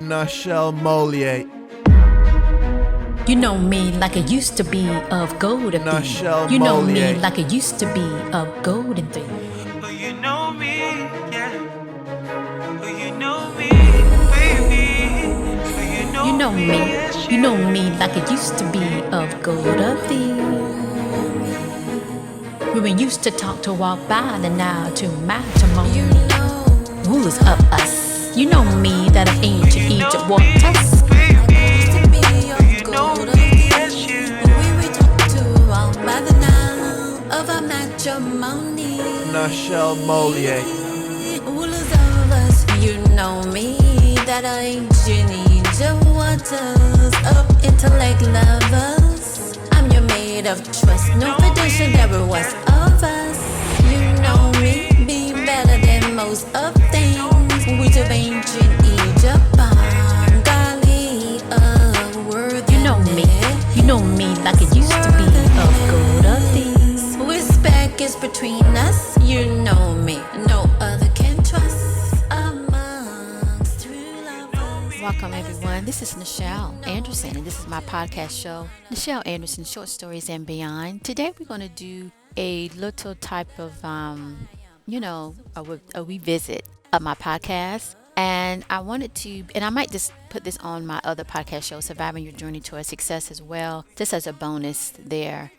Nichel MOLIAE. You know me like it used to be of gold and Nichel You know me MOLIAE. like it used to be of gold and Oh, you know me, yeah. Oh, you know me, baby. Oh, You know me, yes, you know me like it used to be of gold of thee. When we used to talk to walk by and now to matrimony. Rulers of us. You know me that of ancient Egypt walked us. Nichel MOLIAE. Rulers of us, you know me, that are ancient Egypt waters, of intellect lovers. I'm your maid of trust, no tradition ever was of us. You know me, be better than most of things, which of ancient Egypt, Bengali of worthiness. You know me like it used to be of gold of these. Respect is between us, you know me, no other can trust amongst true lovers. Welcome everyone. This is Nichel Anderson and this is my podcast show, Nichel Anderson Short Stories and Beyond. Today we're going to do a little type of, a revisit of my podcast. And I wanted to, and I might just put this on my other podcast show, Surviving Your Journey Towards Success as well, just as a bonus there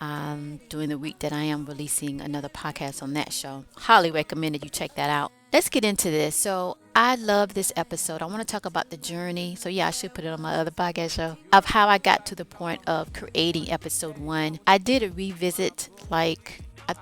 during the week that I am releasing another podcast on that show. Highly recommend that you check that out. Let's get into this. So I love this episode. I want to talk about the journey. So yeah, I should put it on my other podcast show of how I got to the point of creating episode 1. I did a revisit I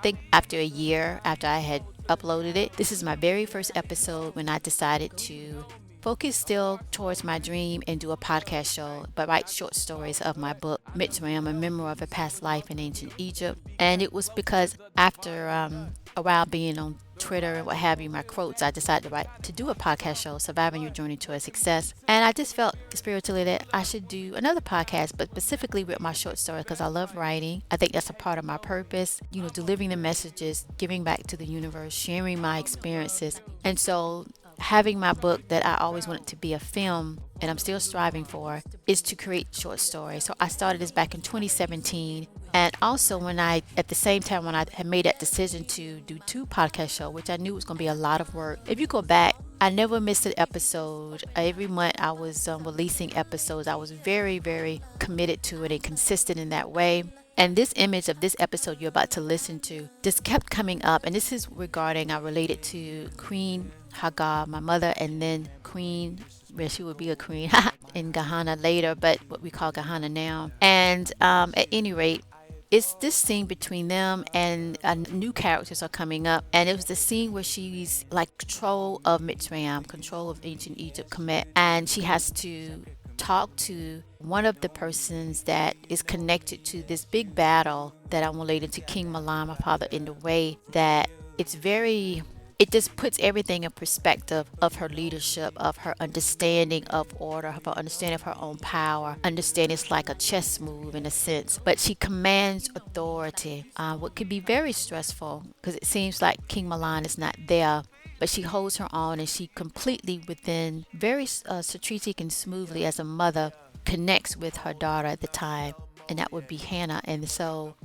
think after a year after I had uploaded it. This is my very first episode when I decided to focus still towards my dream and do a podcast show, but write short stories of my book, Mitzrayim, A Memoir of a Past Life in Ancient Egypt. And it was because after a while being on Twitter and what have you, my quotes, I decided to do a podcast show, Surviving Your Journey to a Success. And I just felt spiritually that I should do another podcast, but specifically with my short story because I love writing. I think that's a part of my purpose, delivering the messages, giving back to the universe, sharing my experiences. And so having my book that I always wanted to be a film and I'm still striving for is to create short stories. So I started this back in 2017. And also at the same time when I had made that decision to do 2 podcast shows, which I knew was going to be a lot of work. If you go back, I never missed an episode. Every month I was releasing episodes. I was very, very committed to it and consistent in that way. And this image of this episode you're about to listen to just kept coming up. And this is regarding, I related to Queen Hagar, my mother, and then Queen, where she would be a queen in Ghana later, but what we call Ghana now. And at any rate, it's this scene between them and new characters are coming up. And it was the scene where she's like control of Mitzrayim, control of ancient Egypt, Kemet. And she has to talk to one of the persons that is connected to this big battle that I'm related to King Milan, my father, in the way that it just puts everything in perspective of her leadership, of her understanding of order, of her understanding of her own power. Understanding it's like a chess move in a sense, but she commands authority, what could be very stressful because it seems like King Milan is not there. But she holds her own and she completely within very strategic and smoothly as a mother connects with her daughter at the time. And that would be Hannah. And so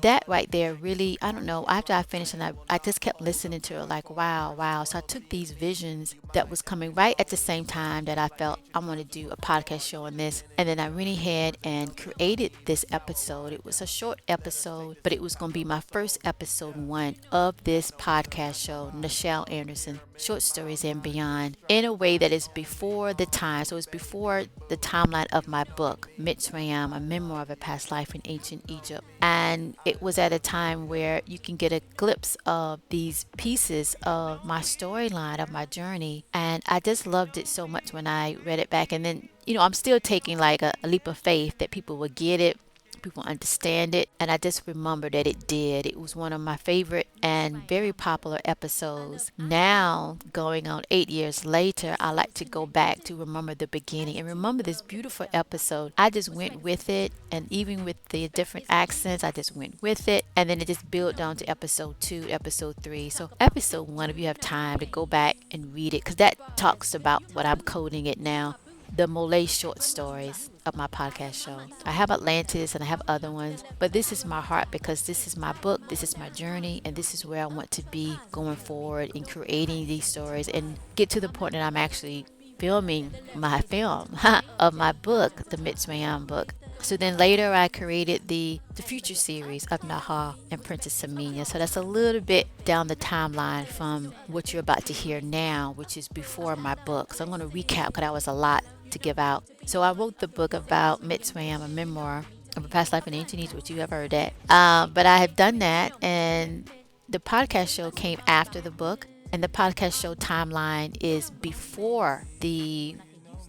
that right there really, I don't know, after I finished and I just kept listening to it like, wow. So I took these visions that was coming right at the same time that I felt I want to do a podcast show on this. And then I went ahead and created this episode. It was a short episode, but it was going to be my first episode 1 of this podcast show, Nichel Anderson, Short Stories and Beyond, in a way that is before the time. So it's before the timeline of my book, Mitzrayim, A Memoir of a Past Life in Ancient Egypt. And it was at a time where you can get a glimpse of these pieces of my storyline, of my journey. And I just loved it so much when I read it back. And then, I'm still taking like a leap of faith that people would get it. people understand it. And I just remember that it did. It was one of my favorite and very popular episodes. Now, going on 8 years later, I like to go back to remember the beginning and remember this beautiful episode. I just went with it, and even with the different accents, I just went with it. And then it just built down to episode 2, episode 3. So episode 1, if you have time to go back and read it, because that talks about what I'm coding it now, the MOLIAE short stories of my podcast show. I have Atlantis and I have other ones, but this is my heart because this is my book, this is my journey, and this is where I want to be going forward in creating these stories and get to the point that I'm actually filming my film of my book, the Mitzrayim book. So then later I created the future series of Nichel and Princess Aamina. So that's a little bit down the timeline from what you're about to hear now, which is before my book. So I'm going to recap because that was a lot to give out. So I wrote the book about Mitzrayim, a memoir of a past life in ancient Egypt, which you have heard that. But I have done that, and the podcast show came after the book, and the podcast show timeline is before the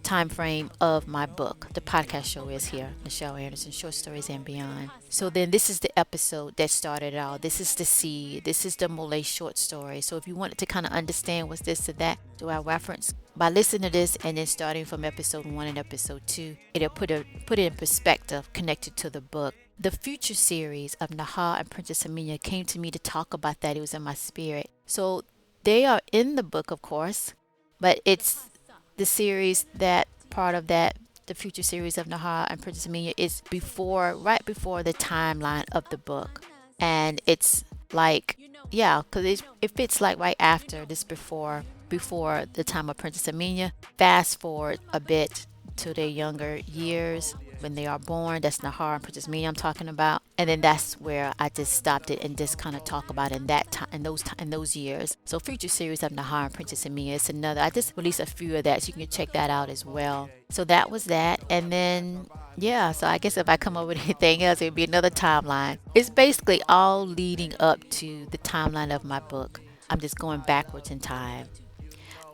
time frame of my book. The podcast show is here, Nichel Anderson, Short Stories and Beyond. So then this is the episode that started it all. This is the seed. This is the MOLIAE short story. So if you wanted to kind of understand what's this or that, do I reference by listening to this and then starting from episode 1 and episode 2, it'll put it in perspective connected to the book. The future series of Nichel and Princess Aamina came to me to talk about that. It was in my spirit. So they are in the book, of course, but it's the series that part of that, the future series of Nichel and Princess Aamina, is right before the timeline of the book. And it's like, yeah, because it fits like right after this, before the time of Princess Aamina. Fast forward a bit to their younger years when they are born. That's Nichel and Princess Aamina I'm talking about. And then that's where I just stopped it and just kind of talk about in that time, in those years. So future series of Nichel and Princess Aamina is another. I just released a few of that, so you can check that out as well. So that was that. And then yeah, so I guess if I come up with anything else, it would be another timeline. It's basically all leading up to the timeline of my book. I'm just going backwards in time.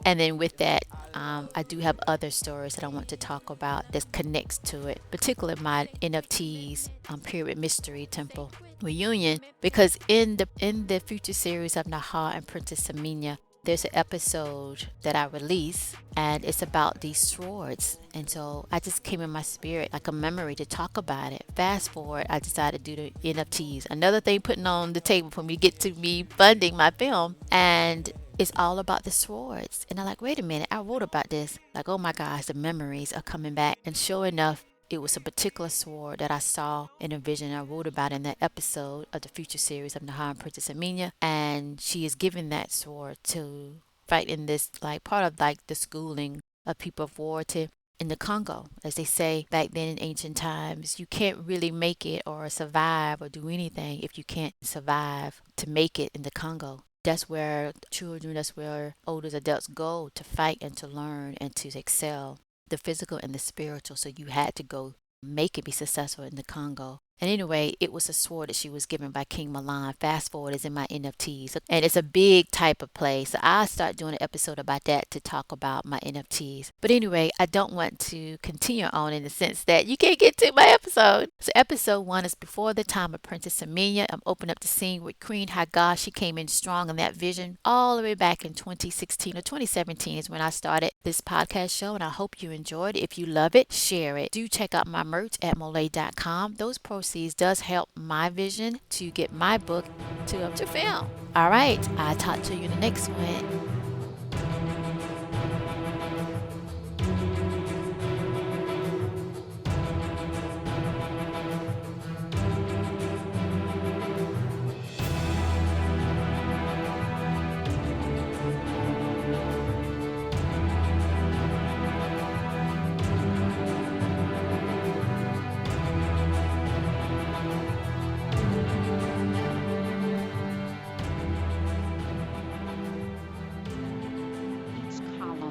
And then with that, I do have other stories that I want to talk about that connects to it, particularly my NFTs, Period Mystery Temple reunion, because in the future series of Nichel and Princess Aamina, there's an episode that I release, and it's about these swords. And so I just came in my spirit like a memory to talk about it. Fast forward, I decided to do the NFTs. Another thing putting on the table for me to get to me funding my film. And it's all about the swords. And I'm like, wait a minute, I wrote about this. Like, oh my gosh, the memories are coming back. And sure enough, it was a particular sword that I saw in a vision I wrote about in that episode of the future series of Nichel and Princess Aamina. And she is given that sword to fight in this, like, part of like the schooling of people of warrior in the Congo. As they say back then in ancient times, you can't really make it or survive or do anything if you can't survive to make it in the Congo. That's where children, that's where older adults go to fight and to learn and to excel, the physical and the spiritual. So you had to go make it be successful in the Congo. And anyway, it was a sword that she was given by King Milan. Fast forward is in my NFTs. And it's a big type of play. So I'll start doing an episode about that to talk about my NFTs. But anyway, I don't want to continue on in the sense that you can't get to my episode. So episode 1 is before the time of Princess Aamina. I'm opening up the scene with Queen Hagar. She came in strong in that vision all the way back in 2016 or 2017 is when I started this podcast show. And I hope you enjoyed it. If you love it, share it. Do check out my merch at MOLIAE.com. Those proceeds does help my vision to get my book to film. All right, I'll talk to you in the next one.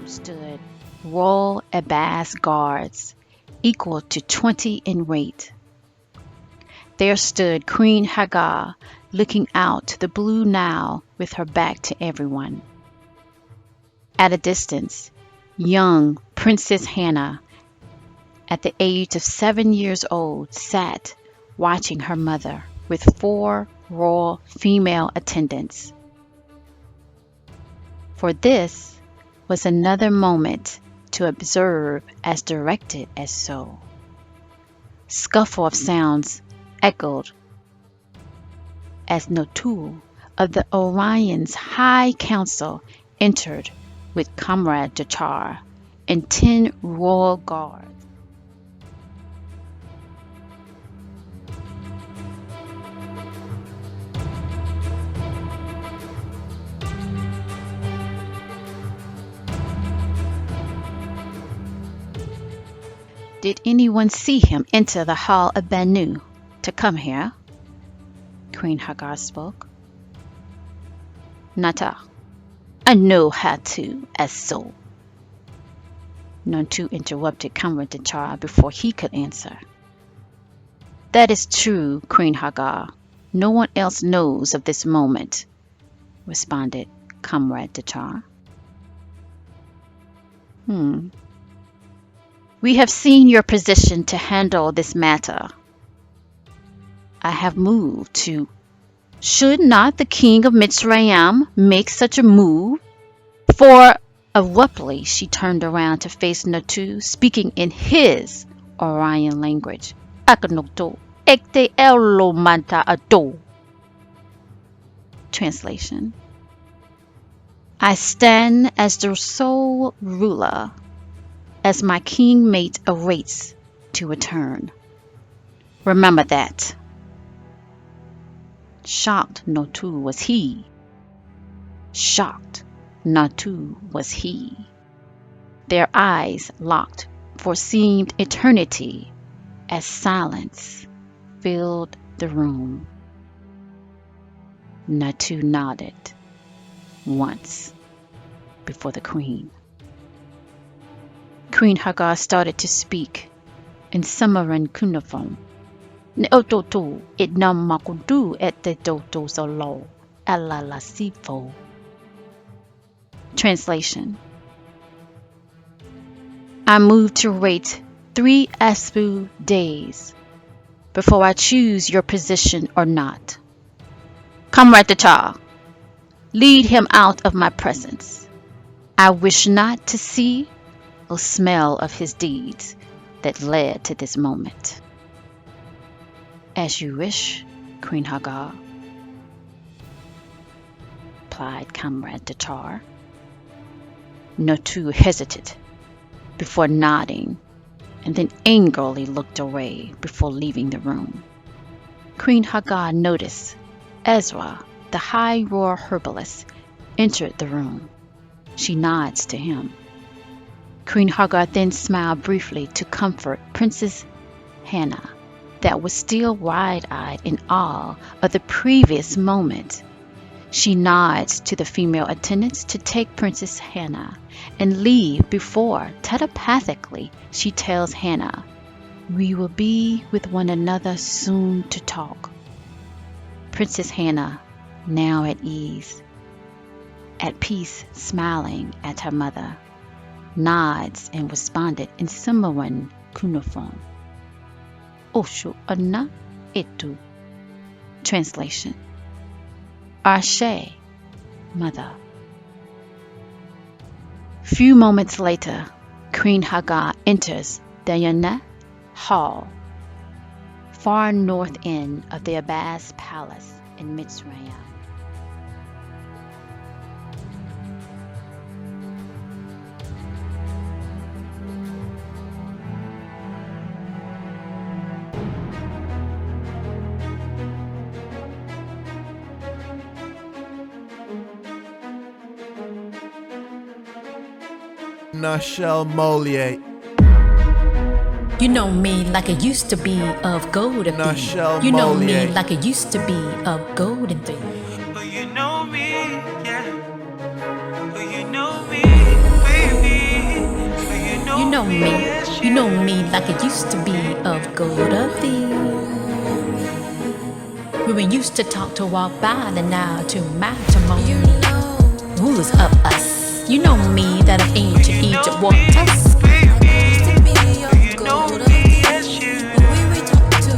Stood Royal Abbas guards, equal to 20 in weight. There stood Queen Hagar, looking out to the blue Nile with her back to everyone. At a distance, young Princess Hannah, at the age of 7 years old, sat watching her mother with 4 royal female attendants. For this was another moment to observe as directed as so. Scuffle of sounds echoed as Notu of the Orion's High Council entered with Comrade Dachar and 10 royal guards. Did anyone see him enter the hall of Banu to come here? Queen Hagar spoke. Nata, I know how to, as so. Nontu interrupted Comrade Dachar before he could answer. That is true, Queen Hagar. No one else knows of this moment, responded Comrade Dachar. We have seen your position to handle this matter. I have moved to. Should not the king of Mitzrayim make such a move? For abruptly she turned around to face Natu, speaking in his Orion language. Translation. I stand as the sole ruler, as my king mate awaits to return. Remember that. Shocked Notu was he. Shocked Natu was he. Their eyes locked for seemed eternity as silence filled the room. Natu nodded once before the queen. Queen Hagar started to speak in Sumerian cuneiform. Neototo it nam makudu et te toto solo alla la sifo. Translation. I move to wait 3 Aspu days before I choose your position or not. Comrade Dachar, lead him out of my presence. I wish not to see or smell of his deeds that led to this moment. As you wish, Queen Hagar, replied Comrade Dachar. Notu hesitated before nodding and then angrily looked away before leaving the room. Queen Hagar noticed Ezra, the high royal herbalist, entered the room. She nods to him. Queen Hagar then smiled briefly to comfort Princess Hannah, that was still wide-eyed in awe of the previous moment. She nods to the female attendants to take Princess Hannah and leave before, telepathically, she tells Hannah, "We will be with one another soon to talk." Princess Hannah, now at ease, at peace, smiling at her mother, nods and responded in Sumerian cuneiform. Osho Anna Etu. Translation. Ashe, mother. Few moments later, Queen Hagar enters the Yana Hall, far north end of the Abbas Palace in Mitzrayim. Nichel MOLIAE. You know me like it used to be of gold and Nichel You know me MOLIAE. like it used to be of gold and thing. Oh, you know me, yeah. Oh, you know me, baby. Oh, You know me, yes, you know me like it used to be of gold of thee. When we used to talk to walk by and now to matrimony. Rulers of us. You know me that of ancient Egypt walked us. baby. Oh, you know me, yes, you. We talked to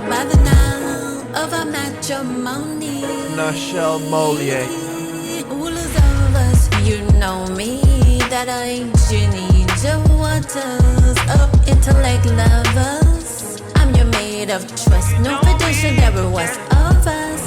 by the night. matrimony. Nichel MOLIAE. Rulers of us, you know me, that I ain't Jenny, the waters of intellect lovers. I'm your maid of trust, no fiduciary, never was of us.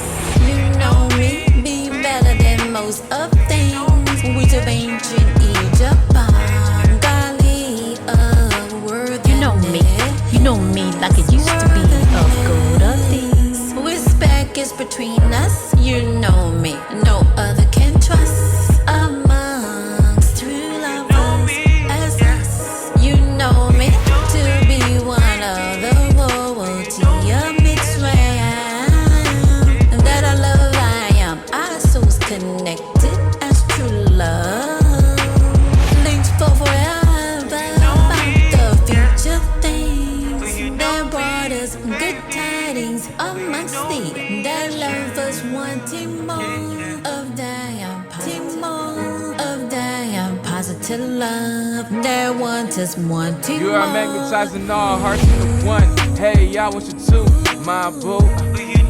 You know me, be better than most of things. We to ancient Egypt, Bengali of worthiness. You know me like it used to be of gold of things. Respect is between us, you know me, no other can trust. Amongst true lovers as us, you know me to be one of the royalty of mixed ram. That I love, I am our souls connected as true love. Linked for forever about the future things that brought us good tidings amongst thee. That lovers wanting more of that positive love. That want us wanting You more. are magnetizing all hearts into one. Hey, y'all, what's your two? My boo.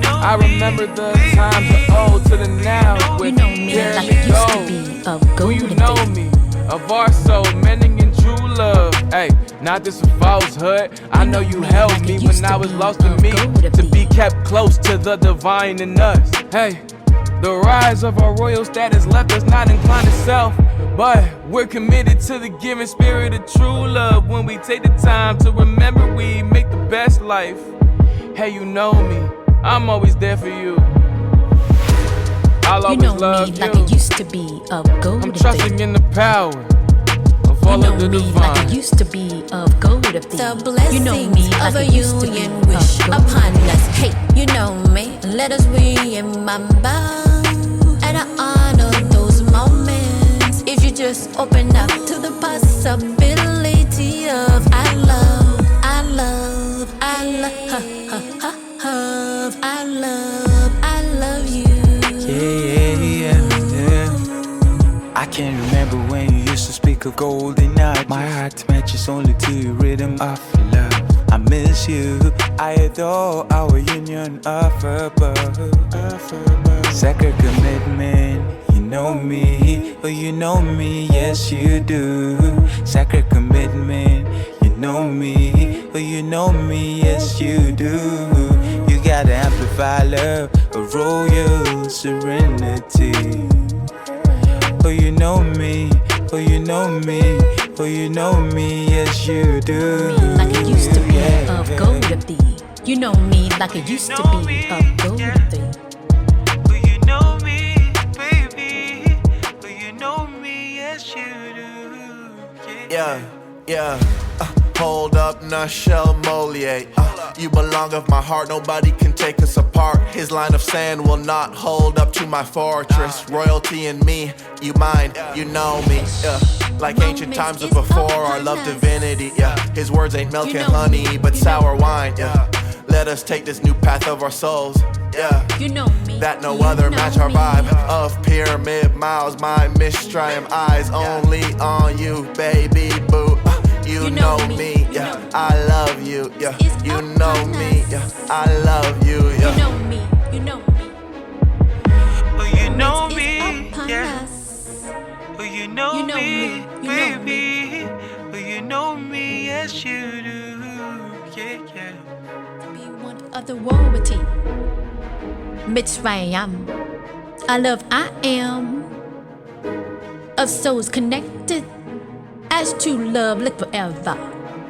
I remember the times of old to the now. You With know me like it used to be of Do gold you of know things. me? Of our soul, mending in true love. Hey, not this a falsehood. I know you held me when I was lost in me. To be kept close to the divine in us. Hey, the rise of our royal status left us not inclined to self. But we're committed to the giving spirit of true love. When we take the time to remember we make the best life. Hey, you know me, I'm always there for you. I'll You always know love me you. like it used to be of gold I'm of trusting things. in the power of You all know of the me divine. like it used to be of gold of things. The blessings You know me of like a it used to be union of wish gold upon of things. us. Hey, you know me. Let us remember and I honor those moments. If you just open up to the possibility of I love, I love, I love, I love, I love you. Yeah. I can remember when you used to speak of golden night. My heart matches only to the rhythm of your love. I miss you, I adore our union of above. Sacred commitment, you know me, oh you know me, yes you do. Sacred commitment, you know me, oh you know me, yes you do. You gotta amplify love, a royal serenity. Oh you know me, oh you know me, oh you know me, yes you do. Like it used to be Yeah. of gold of thee. You know me like it used to be of gold of thee. But you know me, baby. But you know me, yes you do. Yeah. Hold up, Nichel MOLIAE. You belong of my heart, nobody can take us apart. His line of sand will not hold up to my fortress. Royalty in me, you mine, you know me. Like ancient times of before, our love divinity. His words ain't milk and honey, but sour wine. Let us take this new path of our souls. You know me. That no other match our vibe of pyramid miles. My mistrium eyes only on you, baby boo. You know me, I love you, you know me, I love you, You know me. You know me. But you know It's me, upon yeah. us. But you know You know me, me, you know baby. But you know me, yes you do. Yeah. Be one of the royalty. Mitzrayim. I love I am of souls connected as true love live forever.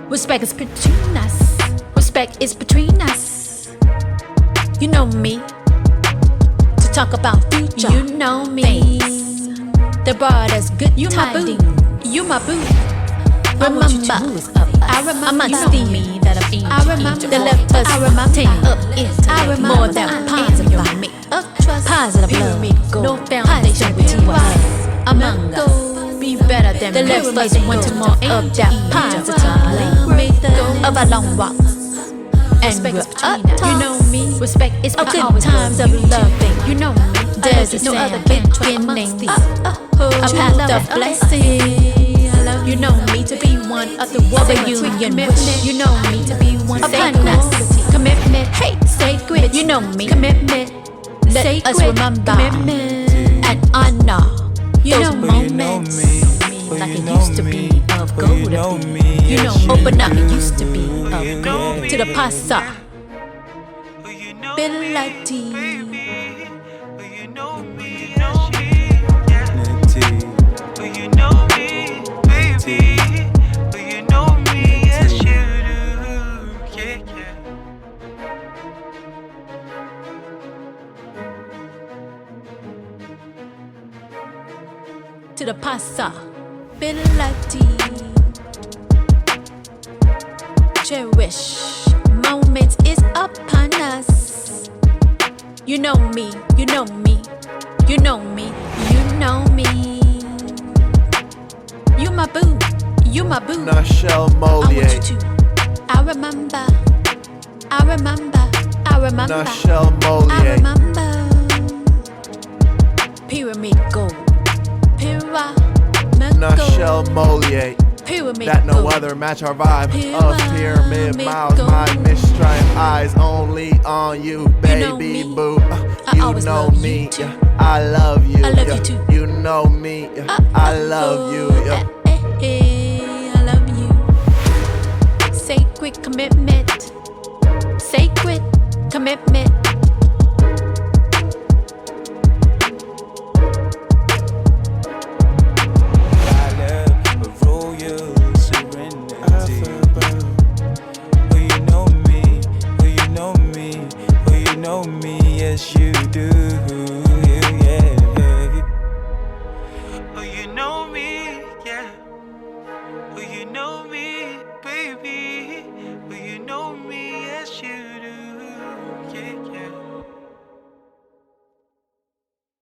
Respect is between us. Respect is between us. You know me. To talk about future. You know me. Things that brought us good You my boo. tidings. You my boo. Remember, I remember amongst you know thee me that of ancient I remember Egypt. That left us I remember up into I remember more than I positive am vibe. made of trust. Positive love, no foundation between us. Among us, be better than the left us wanting more of that positive love of a long walk. And we're up, you know me. Respect is Of good always times of loving. You know me. There's no other beginning. A path of blessing. You know me to be one of the union wish. You know me to be one of us. Commitment, hey, sacred. You know me. Commitment, Let us remember and honor those moments like it used to be of gold. You know, open up, it used to be of gold. To the passa, ability. You know me, baby. You know me, yes you do. Yeah. To the possibility. Cherish moments is upon us. You know me, you know me, you know me, you know me. You my boo, you my boo. Nichel I want you MOLIAE. to. I remember, I remember, I remember. Nichel I MOLIAE. remember. Pyramid gold. Pyramid Nichel gold. MOLIAE. Pyramid That no gold. other match our vibe of pyramid miles. My gold. mistriumphant eyes only on you, know baby me. boo. I You always know love you me. too. I love you. I love you too. You know me. I love you. I love you. Sacred commitment. Sacred commitment.